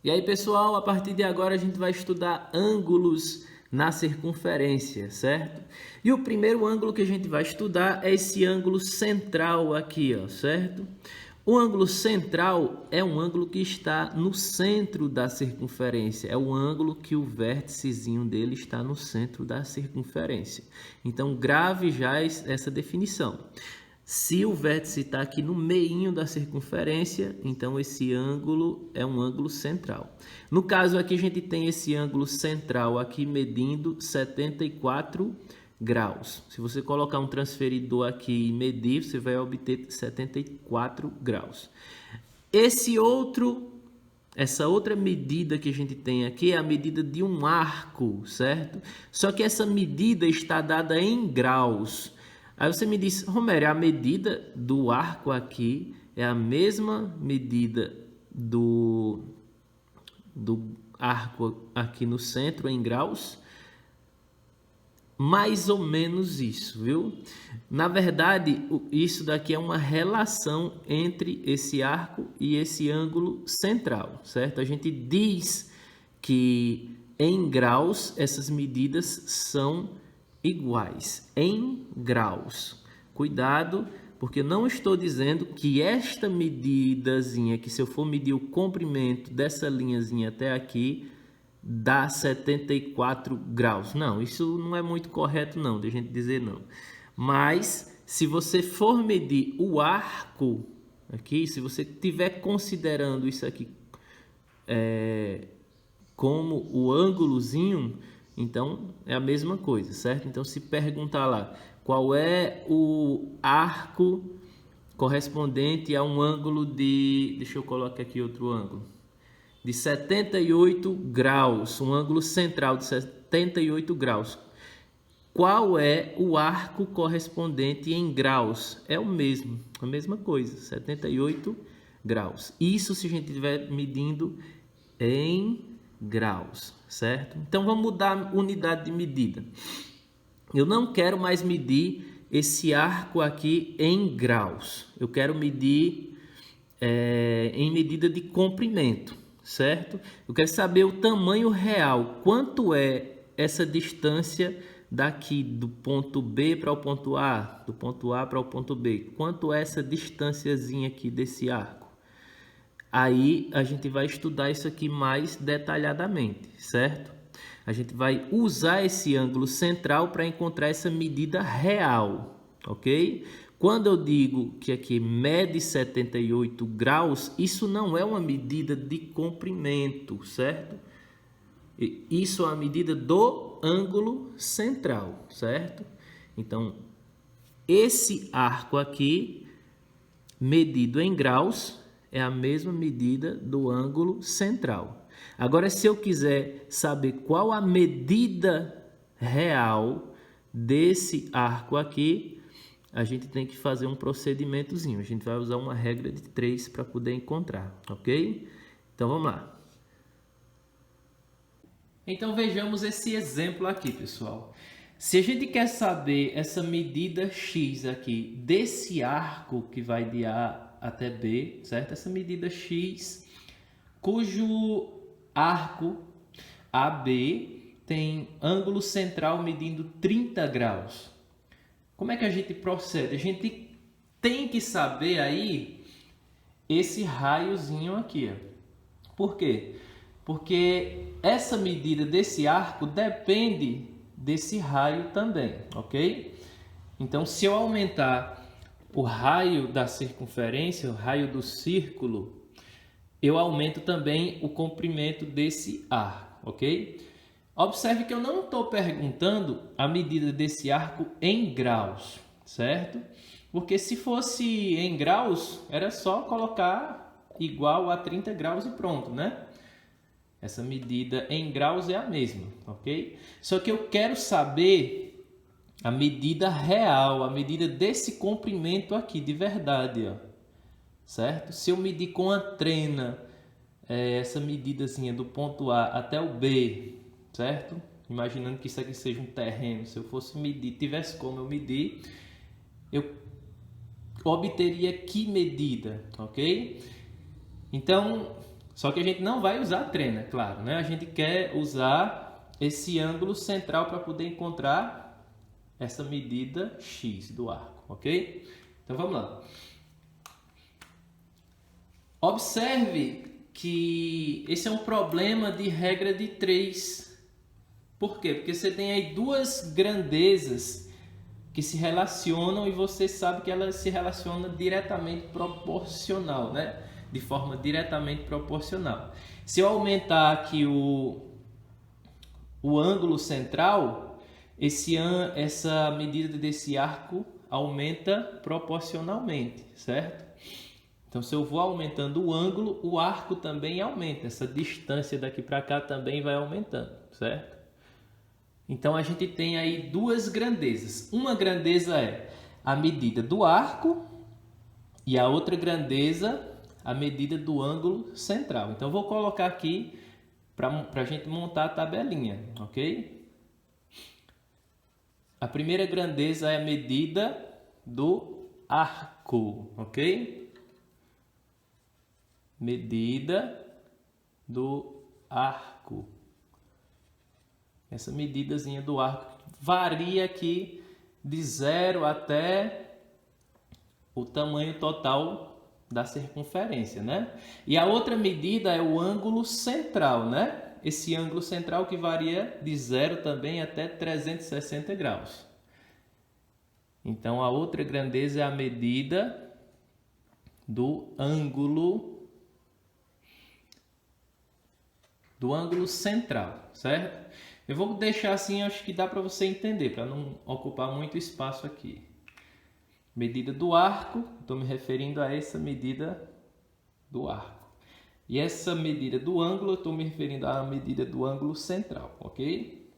E aí, pessoal, a partir de agora a gente vai estudar ângulos na circunferência, certo? E o primeiro ângulo que a gente vai estudar é esse ângulo central aqui, ó, certo? O ângulo central é um ângulo que está no centro da circunferência, é o ângulo que o vérticezinho dele está no centro da circunferência. Então, grave já essa definição. Se o vértice está aqui no meinho da circunferência, então esse ângulo é um ângulo central. No caso aqui a gente tem esse ângulo central aqui medindo 74 graus. Se você colocar um transferidor aqui e medir, você vai obter 74 graus. Essa outra medida que a gente tem aqui é a medida de um arco, certo? Só que essa medida está dada em graus. Aí você me diz, Romero, a medida do arco aqui é a mesma medida do arco aqui no centro em graus? Mais ou menos isso, viu? Na verdade, isso daqui é uma relação entre esse arco e esse ângulo central, certo? A gente diz que em graus essas medidas são iguais, em graus. Cuidado, porque eu não estou dizendo que esta medidazinha, que se eu for medir o comprimento dessa linhazinha até aqui, dá 74 graus. Não, isso não é muito correto não, de a gente dizer não. Mas, se você for medir o arco aqui, se você estiver considerando isso aqui como o ângulozinho, então é a mesma coisa, certo? Então, se perguntar lá qual é o arco correspondente a um ângulo de... Deixa eu colocar aqui outro ângulo. De 78 graus, um ângulo central de 78 graus. Qual é o arco correspondente em graus? É o mesmo, a mesma coisa, 78 graus. Isso se a gente estiver medindo em graus, certo? Então vamos mudar a unidade de medida. Eu não quero mais medir esse arco aqui em graus. Eu quero medir em medida de comprimento, certo? Eu quero saber o tamanho real. Quanto é essa distância daqui do ponto B para o ponto A, do ponto A para o ponto B? Quanto é essa distânciazinha aqui desse arco? Aí a gente vai estudar isso aqui mais detalhadamente, certo? A gente vai usar esse ângulo central para encontrar essa medida real, ok? Quando eu digo que aqui mede 78 graus, isso não é uma medida de comprimento, certo? Isso é uma medida do ângulo central, certo? Então, esse arco aqui, medido em graus, é a mesma medida do ângulo central. Agora, se eu quiser saber qual a medida real desse arco aqui, a gente tem que fazer um procedimentozinho. A gente vai usar uma regra de 3 para poder encontrar, ok? Então, vamos lá. Então, vejamos esse exemplo aqui, pessoal. Se a gente quer saber essa medida X aqui desse arco que vai de A até B, certo? Essa medida X, cujo arco AB tem ângulo central medindo 30 graus. Como é que a gente procede? A gente tem que saber aí esse raiozinho aqui, ó. Por quê? Porque essa medida desse arco depende desse raio também, ok? Então, se eu aumentar o raio da circunferência, o raio do círculo, eu aumento também o comprimento desse arco, ok? Observe que eu não estou perguntando a medida desse arco em graus, certo? Porque se fosse em graus, era só colocar igual a 30 graus e pronto, né? Essa medida em graus é a mesma, ok? Só que eu quero saber a medida real, a medida desse comprimento aqui, de verdade, ó. Certo? Se eu medir com a trena, essa medidazinha do ponto A até o B, certo? Imaginando que isso aqui seja um terreno, se eu fosse medir, tivesse como eu medir, eu obteria que medida, ok? Então, Só que a gente não vai usar a trena, claro, né? A gente quer usar esse ângulo central para poder encontrar essa medida x do arco, ok? Então vamos lá. Observe que esse é um problema de regra de 3. Por quê? Porque você tem aí duas grandezas que se relacionam e você sabe que elas se relacionam diretamente proporcional, né? De forma diretamente proporcional. Se eu aumentar aqui o ângulo central, essa medida desse arco aumenta proporcionalmente, certo? Então, se eu vou aumentando o ângulo, o arco também aumenta. Essa distância daqui para cá também vai aumentando, certo? Então, a gente tem aí duas grandezas. Uma grandeza é a medida do arco e a outra grandeza, a medida do ângulo central. Então, vou colocar aqui para a gente montar a tabelinha, ok? A primeira grandeza é a medida do arco, ok? Medida do arco. Essa medidazinha do arco varia aqui de 0 até o tamanho total da circunferência, né? E a outra medida é o ângulo central, né? Esse ângulo central que varia de 0 também até 360 graus. Então, a outra grandeza é a medida do ângulo central, certo? Eu vou deixar assim, acho que dá para você entender, para não ocupar muito espaço aqui. Medida do arco, estou me referindo a essa medida do arco. E essa medida do ângulo, eu estou me referindo à medida do ângulo central, ok?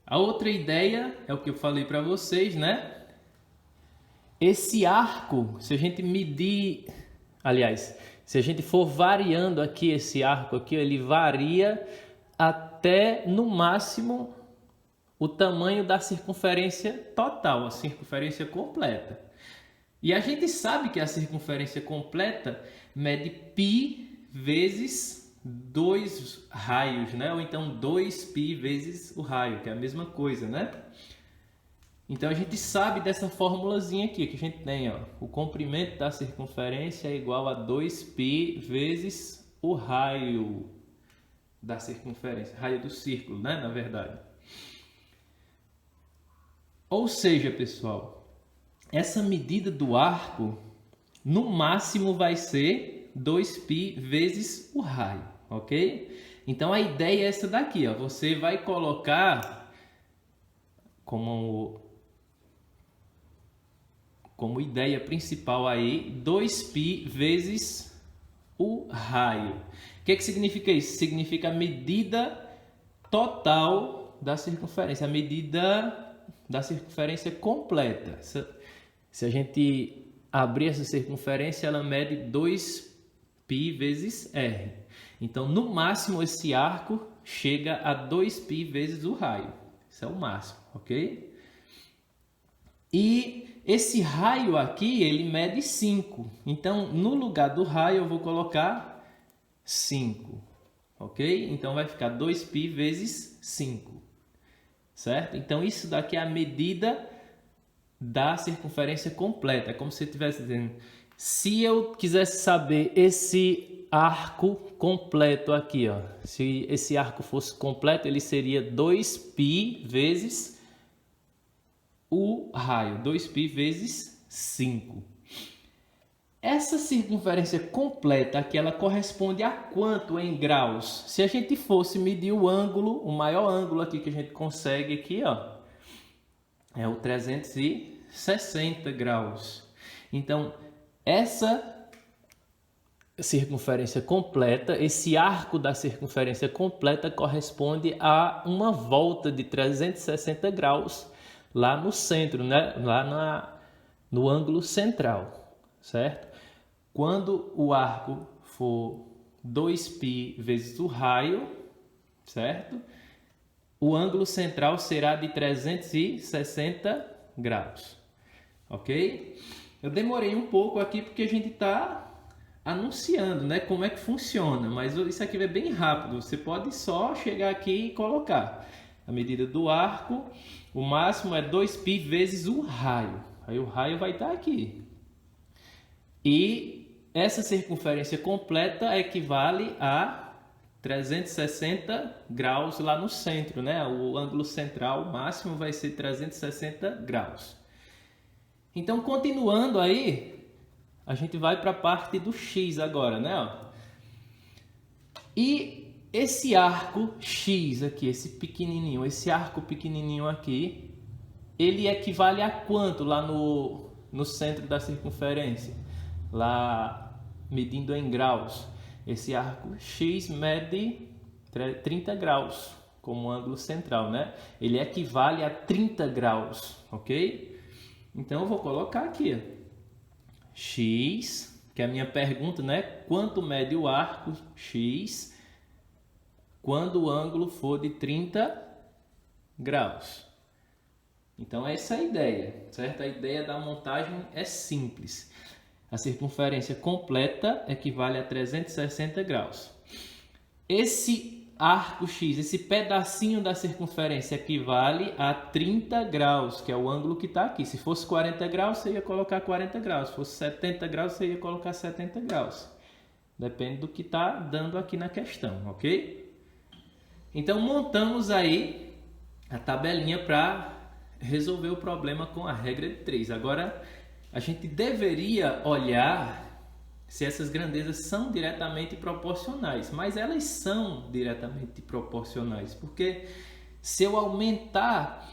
A outra ideia é o que eu falei para vocês, né? Esse arco, se a gente medir, aliás, se a gente for variando aqui esse arco aqui, ele varia até no máximo o tamanho da circunferência total, a circunferência completa. E a gente sabe que a circunferência completa mede π vezes 2 raios, né? Ou então 2π vezes o raio, que é a mesma coisa, né? Então a gente sabe dessa formulazinha aqui que a gente tem, ó, o comprimento da circunferência é igual a 2π vezes o raio da circunferência, raio do círculo, né, na verdade. Ou seja, pessoal, essa medida do arco no máximo vai ser 2π vezes o raio, ok? Então a ideia é essa daqui, ó, você vai colocar como ideia principal aí 2π vezes o raio. O que significa isso? Significa a medida total da circunferência, a medida da circunferência completa. Se a gente abrir essa circunferência, ela mede 2π vezes r. Então, no máximo, esse arco chega a 2π vezes o raio. Isso é o máximo, ok? E esse raio aqui, ele mede 5. Então, no lugar do raio, eu vou colocar 5. Ok? Então, vai ficar 2π vezes 5. Certo? Então, isso daqui é a medida da circunferência completa. É como se eu estivesse dizendo, se eu quisesse saber esse arco completo aqui, ó, se esse arco fosse completo, ele seria 2π vezes o raio, 2π vezes 5. Essa circunferência completa aqui, ela corresponde a quanto em graus? Se a gente fosse medir o ângulo, o maior ângulo aqui que a gente consegue aqui, ó, é o 360 graus. Então, essa circunferência completa, esse arco da circunferência completa corresponde a uma volta de 360 graus lá no centro, né? Lá no ângulo central, certo? Quando o arco for 2π vezes o raio, certo? O ângulo central será de 360 graus, ok? Eu demorei um pouco aqui porque a gente está anunciando, né, como é que funciona, mas isso aqui é bem rápido. Você pode só chegar aqui e colocar a medida do arco, o máximo é 2π vezes o raio. Aí o raio vai estar aqui. E essa circunferência completa equivale a 360 graus lá no centro, né? O ângulo central máximo vai ser 360 graus. Então, continuando aí, a gente vai para a parte do x agora, né? E esse arco x aqui, esse pequenininho, esse arco pequenininho aqui, ele equivale a quanto lá no centro da circunferência? Lá medindo em graus. Esse arco x mede 30 graus como ângulo central, né? Ele equivale a 30 graus, ok? Então eu vou colocar aqui, ó, x, que é a minha pergunta, né? Quanto mede o arco x quando o ângulo for de 30 graus? Então essa é a ideia, certo? A ideia da montagem é simples. A circunferência completa equivale a 360 graus. Esse arco x, esse pedacinho da circunferência equivale a 30 graus, que é o ângulo que está aqui. Se fosse 40 graus, você ia colocar 40 graus. Se fosse 70 graus, você ia colocar 70 graus. Depende do que está dando aqui na questão, ok? Então, montamos aí a tabelinha para resolver o problema com a regra de 3. Agora, a gente deveria olhar se essas grandezas são diretamente proporcionais, mas elas são diretamente proporcionais, porque se eu aumentar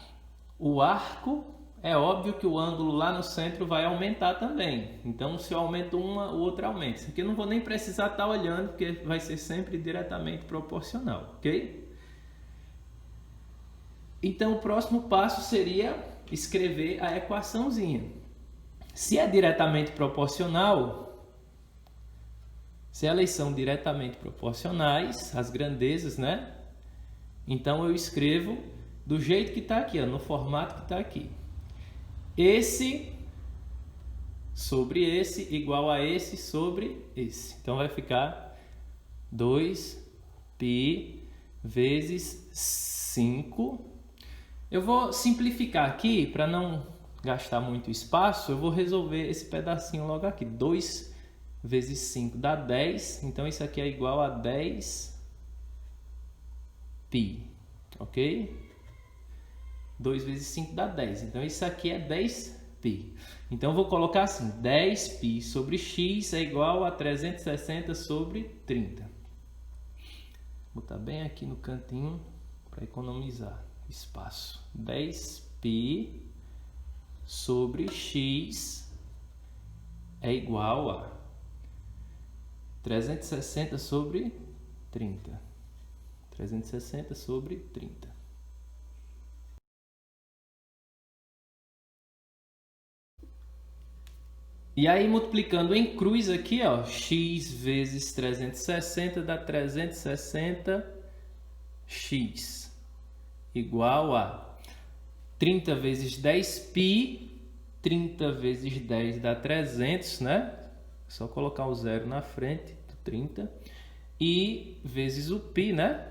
o arco, é óbvio que o ângulo lá no centro vai aumentar também. Então, se eu aumento uma, o outro aumenta. Isso aqui eu não vou nem precisar estar olhando, porque vai ser sempre diretamente proporcional, ok? Então, o próximo passo seria escrever a equaçãozinha. Se é diretamente proporcional, se elas são diretamente proporcionais, as grandezas, né? Então eu escrevo do jeito que está aqui, ó, no formato que está aqui. Esse sobre esse igual a esse sobre esse. Então vai ficar 2π vezes 5. Eu vou simplificar aqui para não gastar muito espaço. Eu vou resolver esse pedacinho logo aqui. 2 vezes 5 dá 10, então isso aqui é igual a 10π, ok? 2 vezes 5 dá 10, então isso aqui é 10π. Então eu vou colocar assim, 10π sobre x é igual a 360 sobre 30. Vou botar bem aqui no cantinho para economizar espaço. 10π sobre x é igual a 360 sobre 30. 360 sobre 30. E aí, multiplicando em cruz aqui, ó, x vezes 360 dá 360x igual a 30 vezes 10π. 30 vezes 10 dá 300, né? É só colocar o zero na frente do 30 e vezes o π, né?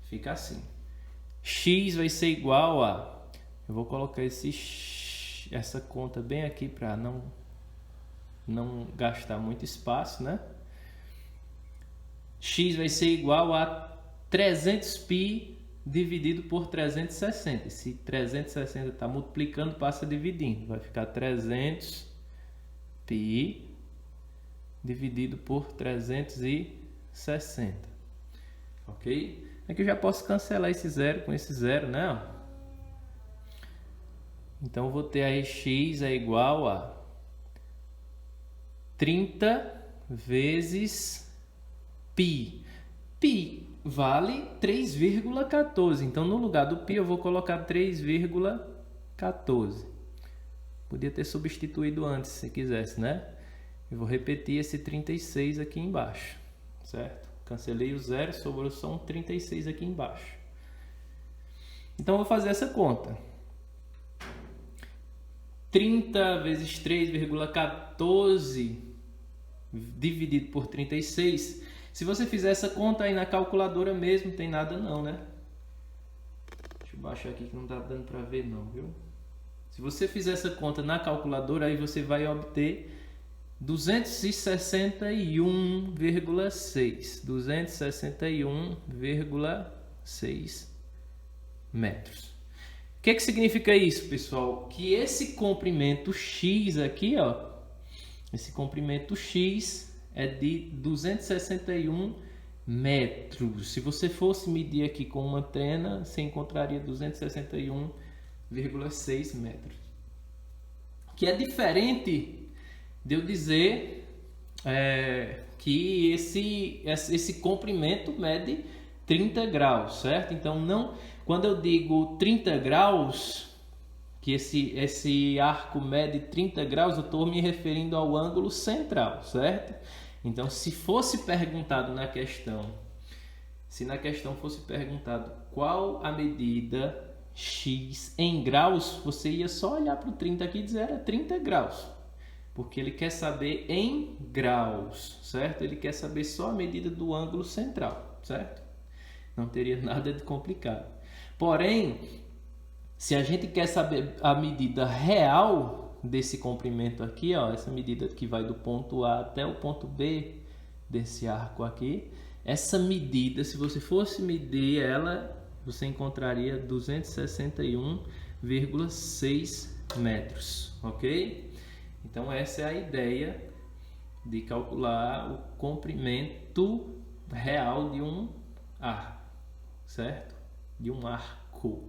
Fica assim. X vai ser igual a... Eu vou colocar essa conta bem aqui para não gastar muito espaço, né? X vai ser igual a 300π dividido por 360. Se 360 está multiplicando, passa dividindo. Vai ficar 300π dividido por 360, ok? Aqui eu já posso cancelar esse zero com esse zero, né? Então eu vou ter aí x é igual a 30 vezes π. Π vale 3,14. Então no lugar do π eu vou colocar 3,14. Podia ter substituído antes, se quisesse, né? Eu vou repetir esse 36 aqui embaixo, certo? Cancelei o zero, sobrou só um 36 aqui embaixo. Então, eu vou fazer essa conta. 30 vezes 3,14 dividido por 36. Se você fizer essa conta aí na calculadora mesmo, não tem nada não, né? Deixa eu baixar aqui que não tá dando para ver não, viu? Se você fizer essa conta na calculadora, aí você vai obter 261,6. 261,6 metros. O que significa isso, pessoal? Que esse comprimento X aqui, ó, esse comprimento X é de 261 metros. Se você fosse medir aqui com uma antena, você encontraria 261,6 metros. Que é diferente de eu dizer que esse comprimento mede 30 graus, certo? Então, não, quando eu digo 30 graus, que esse arco mede 30 graus, eu estou me referindo ao ângulo central, certo? Então, se fosse perguntado na questão, se na questão fosse perguntado qual a medida X em graus, você ia só olhar para o 30 aqui e dizer era 30 graus. Porque ele quer saber em graus, certo? Ele quer saber só a medida do ângulo central, certo? Não teria nada de complicado. Porém, se a gente quer saber a medida real desse comprimento aqui, ó, essa medida que vai do ponto A até o ponto B desse arco aqui, essa medida, se você fosse medir ela, você encontraria 261,6 metros, ok? Então essa é a ideia de calcular o comprimento real de um arco, certo? De um arco.